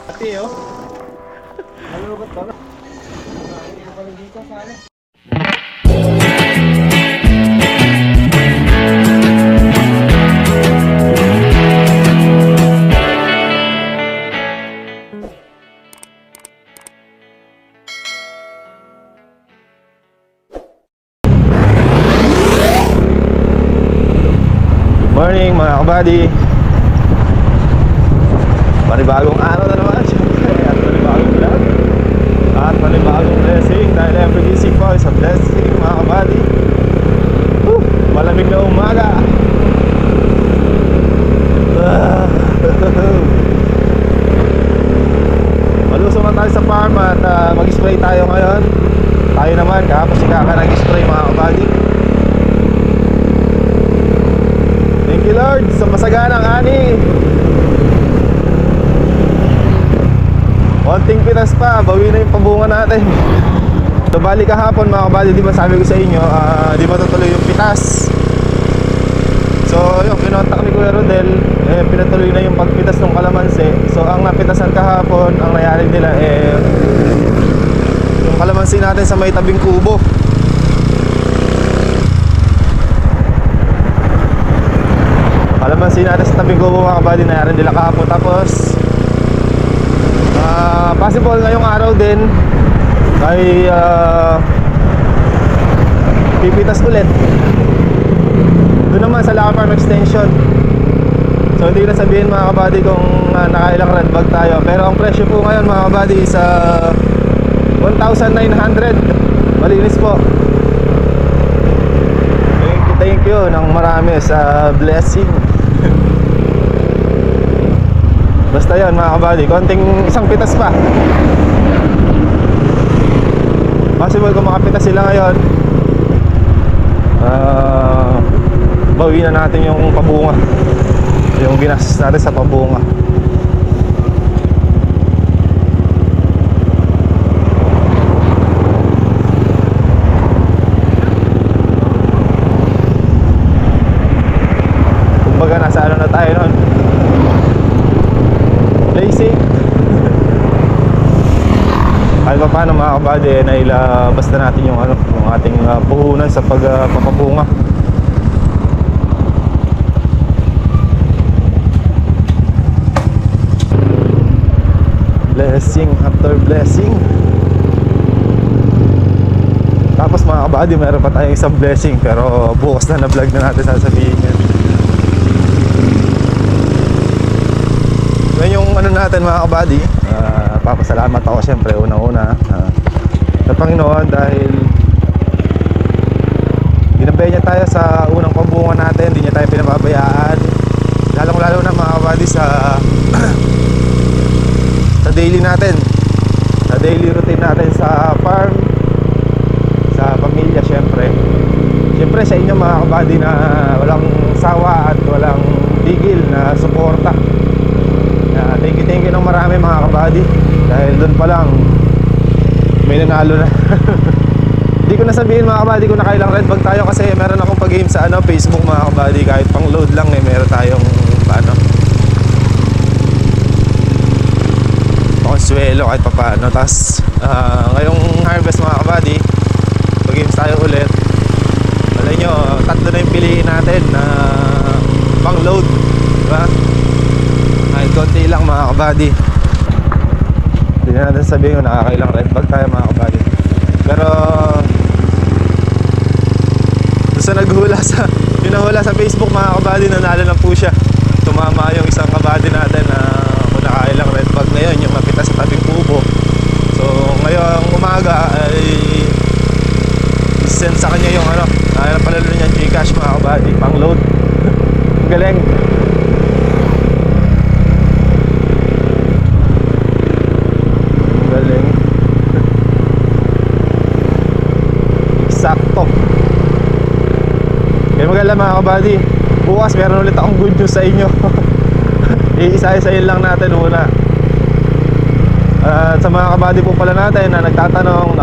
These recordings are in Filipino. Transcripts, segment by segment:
Pati oh. Malulukot ba? Hindi ko pala dito sana. Morning mga kabady. Panibagong araw na naman syempre. At panibagong vlog at panibagong blessing. Dahil every gising po is a blessing mga kabady. Malamig na umaga. Malusong na tayo sa farm at mag-spray tayo ngayon. Tayo naman kahapon si Kaka nag-spray mga kabady. Thank you Lord sa masaganang ani. Konting pitas pa, bawi na yung pabunga natin. So bali kahapon mga kabady, di ba sabi ko sa inyo, di ba tutuloy yung pitas. So yung kinontak ni Kuya Rodel, pinatuloy na yung pagpitas ng kalamansi. So ang napitasan kahapon, ang nangyari nila yung kalamansi natin sa may tabing kubo. Kalamansi natin sa tabing kubo mga kabady, nangyari nila kahapon. Tapos possible ngayong araw din ay pipitas ulit doon naman sa Laka Farm Extension. So hindi ko na sabihin mga kabady kung nakailang red bag tayo, pero ang presyo po ngayon mga kabady is 1,900. Malinis po. Thank you ng marami sa blessing. Basta yun mga kabady, konting isang pitas pa. Possible kung makapitas sila ngayon, bawi na natin yung pabunga, yung ginastos natin sa pabunga. Kumbaga nasa ano na tayo nun, lazy. Kahit pa paano mga kabady, nailabas na natin yung, yung ating puhunan sa pagpapabunga. Blessing after blessing. Tapos mga kabady, meron pa tayong isang blessing, pero bukas na vlog na natin sasabihin yan. Yan yung ano natin mga kabady. Papasalamat ako syempre unang-una sa Panginoon dahil ginabay niya tayo sa unang pabunga natin, hindi niya tayo pinababayaan. Lalong-lalo na mga kabady sa daily natin, sa daily routine natin sa farm, sa pamilya syempre. Syempre sa inyo mga kabady na walang sawa at walang tigil na suporta. Thank you ng marami mga kabady. Dahil doon pa lang may nanalo na. Hindi ko na sabihin mga kabady kung nakailang red bag tayo, kasi meron akong pag-game sa Facebook mga kabady. Kahit pang load lang meron tayong consuelo kahit paano. Tapos ngayong harvest mga kabady, pag-games tayo ulit. Alam nyo, tatlo na yung piliin natin na pang load, diba? Kahit konti lang mga kabady. Hindi na natin sabihin kung nakakailang red bag tayo mga kabady. Pero sa naghula yung nahula sa Facebook mga kabady, nanalo na po siya. Tumama yung isang kabady natin na kung nakakailang red bag na yun, yung mapitas sa tabing kubo. So ngayong umaga ay send sa kanya yung palalo niya Gcash mga kabady, pang load. Galing. Sakto. Kaya maganda mga kabady, bukas meron ulit akong good news sa inyo. Iisa-isayin lang natin muna. At sa mga kabady po pala natin na nagtatanong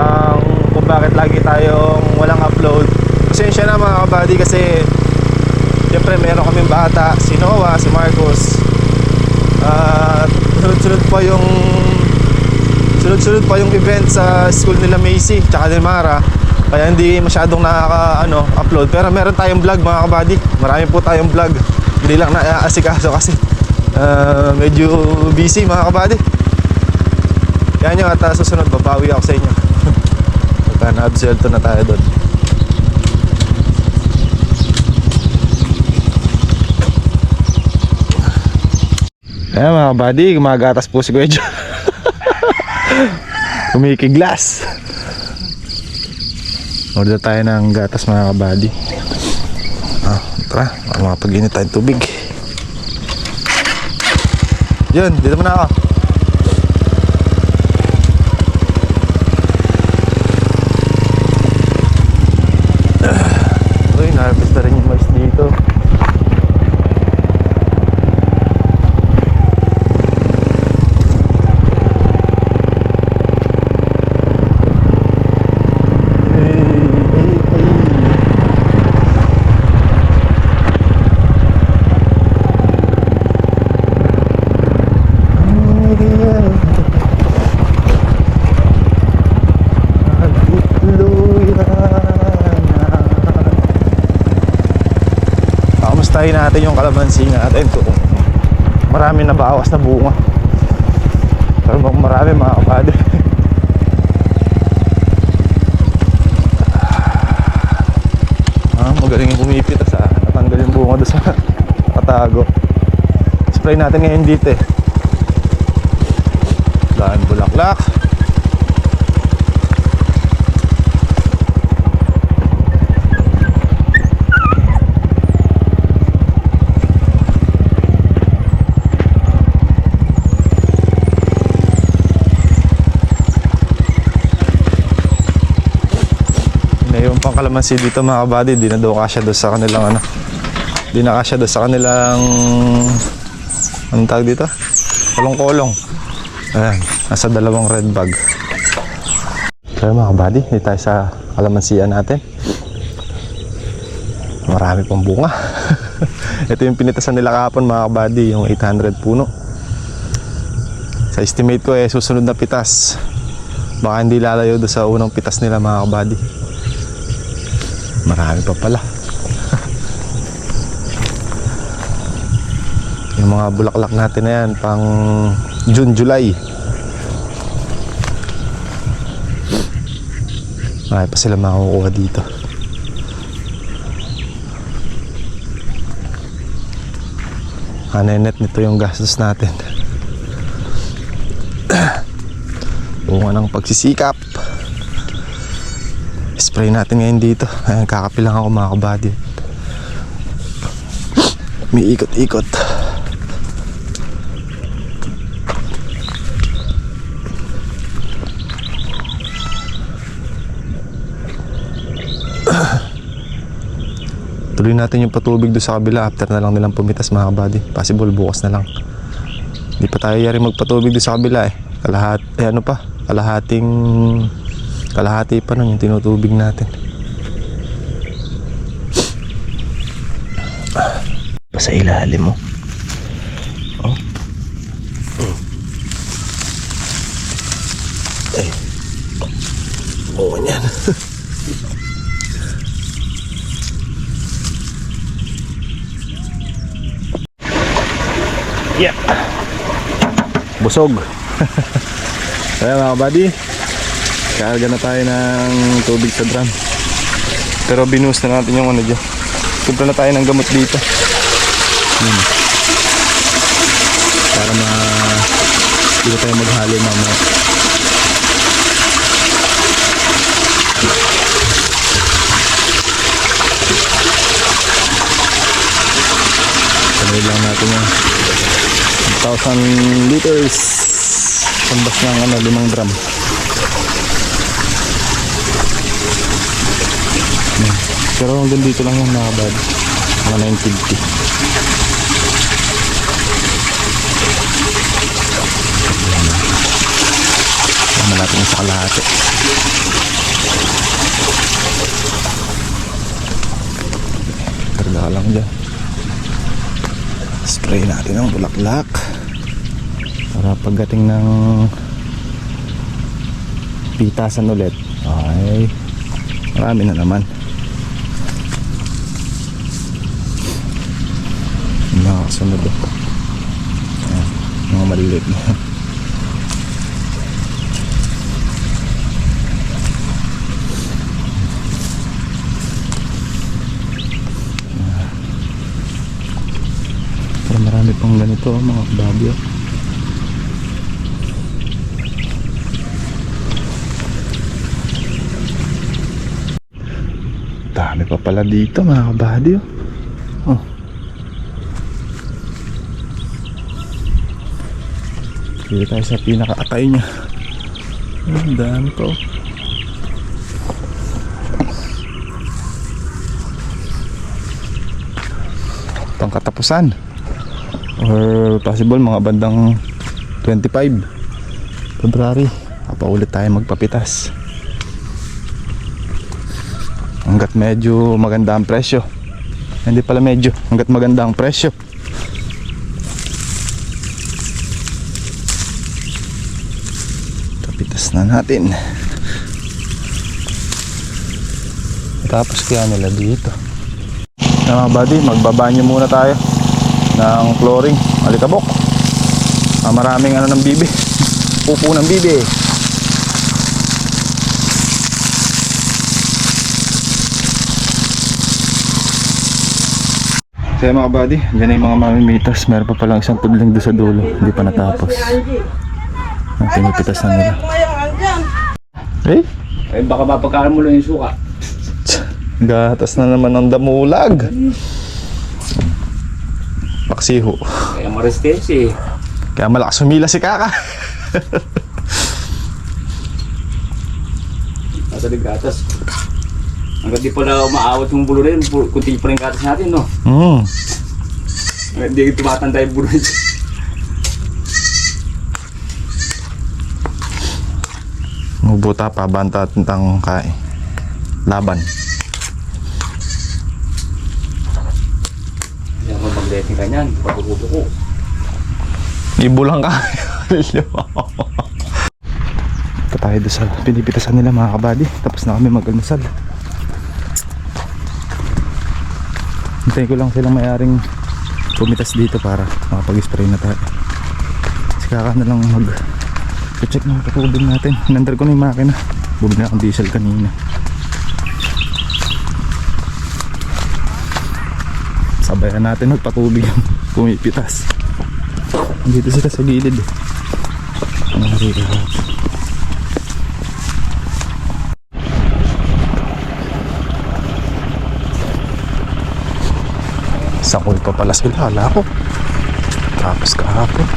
kung bakit lagi tayong walang upload, pasensya na mga kabady, kasi siyempre meron kaming bata, si Noah, si Marcos, at sunod-sunod po yung sunod-sunod pa yung event sa school nila Macy tsaka ni Mara. Kaya hindi masyadong upload. Pero meron tayong vlog mga kabady. Marami po tayong vlog. Hindi lang naaasikaso kasi medyo busy mga kabady. Kaya nyo at susunod babawi ako sa inyo. Pagka na-absuelto na tayo doon. Ayan mga kabady, gumagatas po si Kuya Joe. Kumikiglas. Order tayo ng gatas mga kabady. Tara, makapag-init tayong tubig. Yun, dito muna ako. Uy, na-harvest na rin yung mais dito. Kamustahin natin yung kalamansi natin kung marami na bawas na bunga. Pero marami mga kabady. Magaling yung pumipit sa natanggal yung bunga doon sa nakatago. Spray natin ngayon dito eh. Daan bulaklak. Yung pangkalamansi dito mga kabady, di na daw kasya doon sa kanilang di na kasya doon sa kanilang anong tawag dito? Kolong-kolong. Ayan, nasa 2 red bag. So mga kabady, dito tayo sa kalamansian natin. Marami pang bunga. Ito yung pinitasan nila kahapon mga kabady, yung 800 puno. Sa estimate ko susunod na pitas baka hindi lalayo doon sa unang pitas nila mga kabady. Marami pa pala. Yung mga bulaklak natin na yan pang June, July. Marami pa sila makukuha dito. Net nito yung gastos natin. Bunga ng pagsisikap. Spray natin ngayon dito. Ayan, kakapilang ako mga kabady. May ikot-ikot. Tuloy natin yung patubig doon sa kabila after na lang nilang pumitas mga kabady. Possible bukas na lang. Hindi pa tayo yari magpatubig doon sa kabila eh. Kalahati pa nun yung tinutubig natin. Pa sa ilalim mo. Oh. Ay. Oo yan. Yeah. Busog. Kaya mga kabady, karga na tayo ng tubig sa drum. Pero binus na natin yung dyan. Kumpra na tayo ng gamot dito. Para hindi na tayo maghalo mamaya. Sabay lang natin yung 1,000 liters. Sambas ng 5 drum. Pero hanggang dito lang yung nakabad. Mga 950. Tama natin sa kalahati. Karga lang dyan. Spray natin ang bulaklak. Para pagdating ng pitasan ulit. Okay. Marami na naman. Mga kasunod oh. Ayan, mga maliliit na. Pero marami pang ganito mga kababi oh. Dami pa pala dito mga kabady oh. Oh. Dito tayo sa pinaka-atay niya. Ang dami pa oh. Itong katapusan or possible mga bandang 25 February papaulit tayo magpapitas hanggat medyo maganda ang presyo. Hindi pala medyo, hanggat maganda ang presyo. Kapitas na natin. Tapos kaya nila dito. Mga buddy, magbabanyo muna tayo ng flooring, alikabok. Maraming ano ng bibi. Pupo ng bibi. Kaya mga buddy, dyan na yung mga mamimitas. Meron pa palang isang tudling doon sa dulo. Hindi pa natapos. Ang pinipitas na nila. Eh? Eh baka mapagkaan mo lang yung suka. Gatas na naman ng damulag. Paksiho. Kaya maristensi. Kaya malakas humila si Kaka. Nasa gatas. Hanggang di pala umaawat yung bulo rin, kunti pa rin gatas natin, no? Hindi tumatanda yung bulo rin. Mubuta pa, banta at tentang kai. Laban. Hindi ako mag-letting ka niyan, pagkukubo ko. Ibulang ka. Ito tayo doon sa pinipitasan nila mga kabady. Tapos na kami mag-almusal. Hintayin ko lang silang mayaring pumitas dito para makapag-spray na tayo. Kasi kaka na lang mag-check ng patubig natin. Hinandar ko na yung makina. Bumili na akong diesel kanina. Sabayan natin magpatubig yung pumipitas. Dito sila sa gilid eh. Ano narito ka? Sakol pa pala sila, hala ko. Tapos kahapon.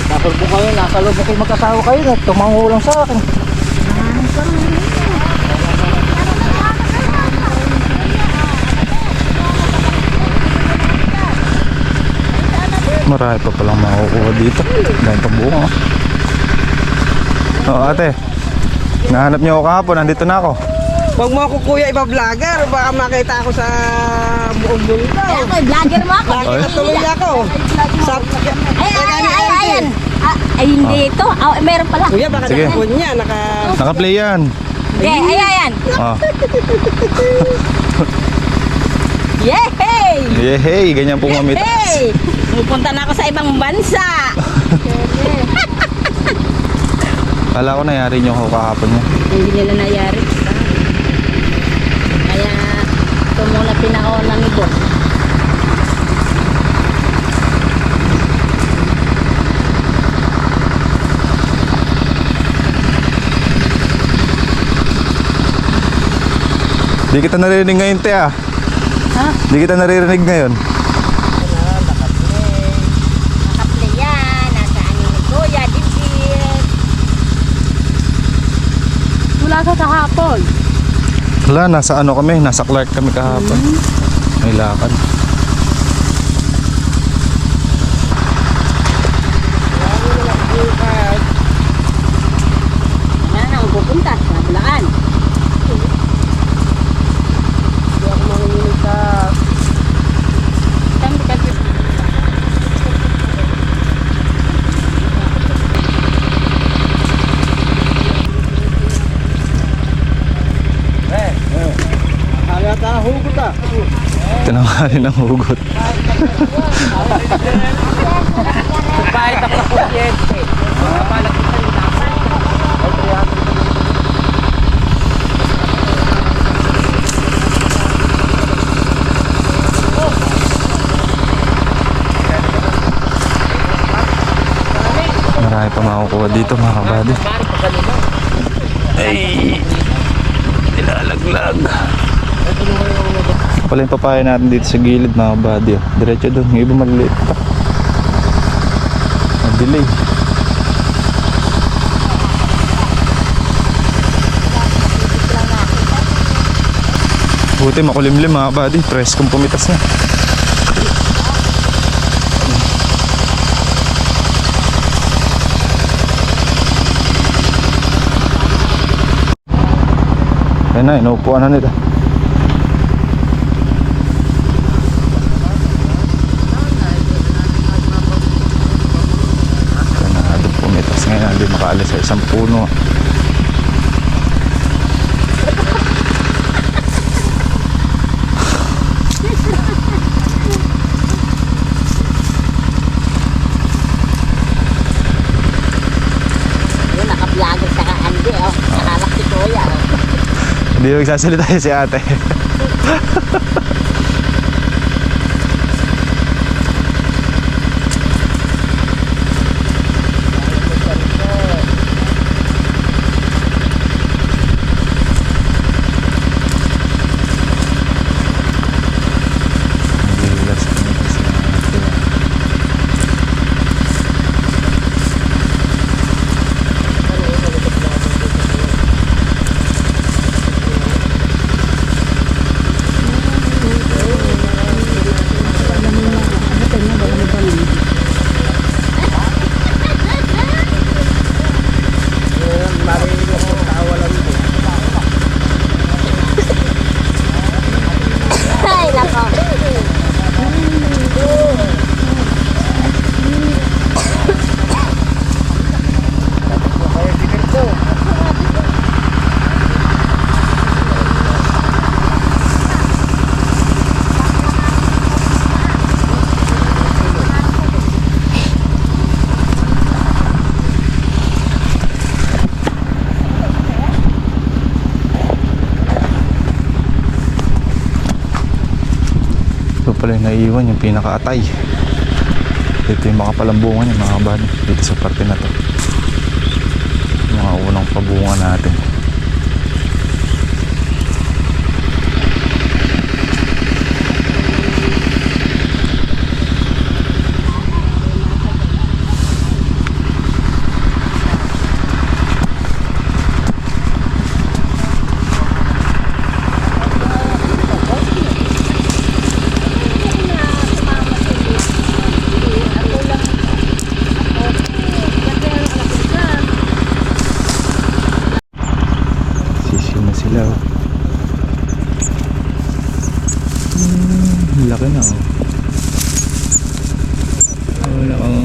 Nasalbo kayo, nasalbo kayo magkasawa kayo na tumango lang sa akin. Marami pa palang makukuha dito. Dahil pa bunga. Oo ate, nahanap niyo ako kahapon, nandito na ako. Huwag mo ako kuya iba-vlogger, baka makita ako sa buong mundo. Kaya ako, vlogger mo ako. Lagi natuloy ako. Sa, Ayan. Ay, hindi ito. Meron pala. kuya, baka Sige. nakapon niya, Naka-play yan. Okay, ayan. Oh. Yehey! Yehey, ganyan pong mamitas. Hey! Pupunta na ako sa ibang bansa. Kala ko nayari niyo ako kahapon niya. Hindi nila nayari. Kaya ito muna pinakauna ni boss. Di kita naririnig ngayon te ah. Ha? Di kita naririnig ngayon. Nakaplay yan. Nasaan ni Kuya, Dipit. Wala ka kahapon. Wala, nasa ano kami, nasa Clark kami kahapon. May lakad. Wala na akong pupunta sa Bulacan. nadali ng hugot. Kahit ako na kuryente. Kapalag kita yung Marami pa makukuha dito mga kabady. Ay, nilalaglag. Pala yung papaya natin dito sa gilid mga kabady. Diretso doon, yung iba maliliit pa. Delay. Buti makulimlim mga kabady. Press kung pumitas na. Ayan na, inuupuan na nila. Ayan na, doon pumitas ngayon. Hindi makaalis sa isang puno. Yun, naka-vlogger sa ka-Andy, oh. Nakalak si Kuya, oh. Hindi magsasalita si ate. Ay, nako. Ito pala yung naiiwan, yung pinakaatay. Ito yung makapalambungan yung mga kabady dito sa parte na to. Yung mga unang pabunga natin. Sila oh. Laki na oh. Wala kang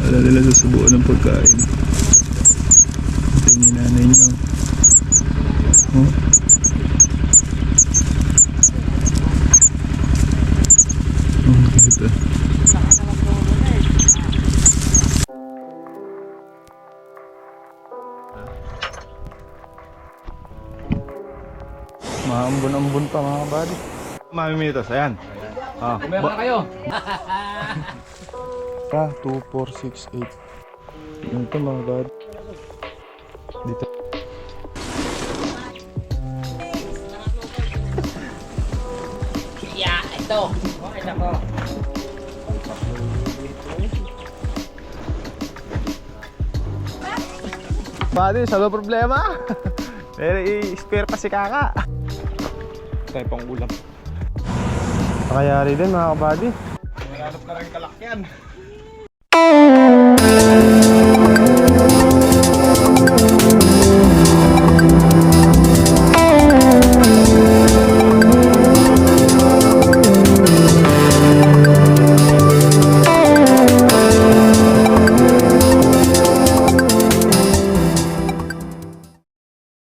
wala nila susubuan ng pagkain. Ito yung nanay nyo oh. Ito maambon-ambon pa mga kabady. Mamimitos, ayan. Ah, Kumain na kayo. 2, 4, 6, 8. Ito mga kabady. Dito. Yeah, ito. Okay na ko. Buddy, salo problema. Pero i-spare pa si Kaka. Tayo pang ulam. Nakayari din mga kabady. Nanganap na rin kalakyan.